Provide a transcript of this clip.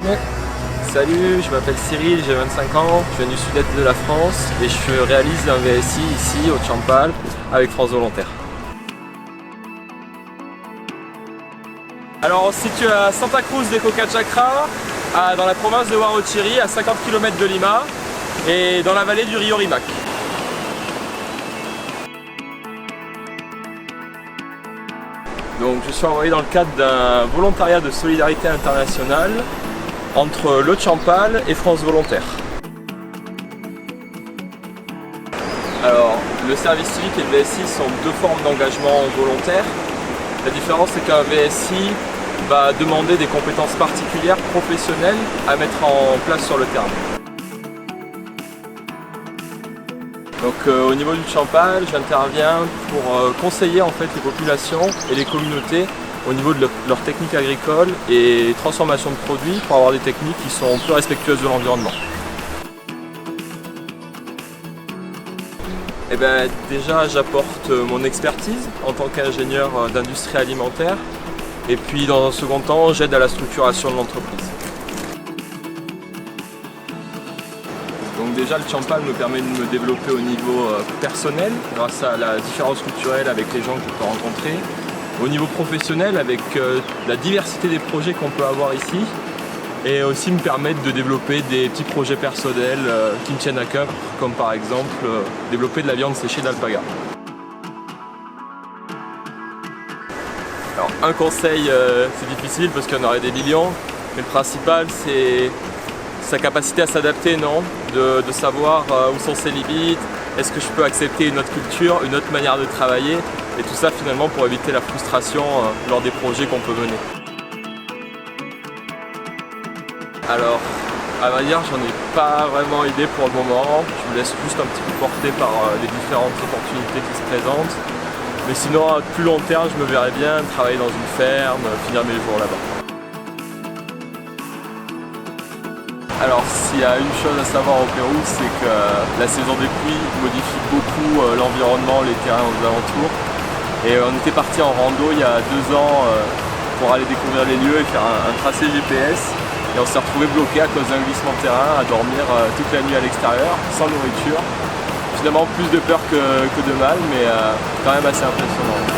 Ouais. Salut, je m'appelle Cyril, j'ai 25 ans, je viens du sud-est de la France et je réalise un VSI ici au Champal avec France Volontaire. Alors on se situe à Santa Cruz de Coca Chacra, dans la province de Huarochirí, à 50 km de Lima et dans la vallée du Rio Rimac. Donc je suis envoyé dans le cadre d'un volontariat de solidarité internationale entre le Champal et France Volontaire. Alors, le service civique et le VSI sont deux formes d'engagement volontaire. La différence, c'est qu'un VSI va demander des compétences particulières, professionnelles, à mettre en place sur le terrain. Donc au niveau du Champal, j'interviens pour conseiller en fait les populations et les communautés au niveau de leur technique agricole et transformation de produits pour avoir des techniques qui sont plus respectueuses de l'environnement. Et bien, déjà, j'apporte mon expertise en tant qu'ingénieur d'industrie alimentaire et puis dans un second temps, j'aide à la structuration de l'entreprise. Donc déjà, le Champal me permet de me développer au niveau personnel grâce à la différence culturelle avec les gens que je peux rencontrer. Au niveau professionnel, avec la diversité des projets qu'on peut avoir ici, et aussi me permettre de développer des petits projets personnels qui me tiennent à cœur, comme par exemple développer de la viande séchée d'alpaga. Alors un conseil, c'est difficile parce qu'il y en aurait des millions, mais le principal c'est sa capacité à s'adapter, non, de savoir où sont ses limites, est-ce que je peux accepter une autre culture, une autre manière de travailler, et tout ça finalement pour éviter la frustration lors des projets qu'on peut mener. Alors, à vrai dire, j'en ai pas vraiment idée pour le moment, je me laisse juste un petit peu porter par les différentes opportunités qui se présentent. Mais sinon, à plus long terme, je me verrais bien travailler dans une ferme, finir mes jours là-bas. Alors s'il y a une chose à savoir au Pérou, c'est que la saison des pluies modifie beaucoup l'environnement, les terrains aux alentours. Et on était parti en rando il y a 2 ans pour aller découvrir les lieux et faire un tracé GPS. Et on s'est retrouvé bloqué à cause d'un glissement de terrain, à dormir toute la nuit à l'extérieur, sans nourriture. Finalement plus de peur que de mal, mais quand même assez impressionnant.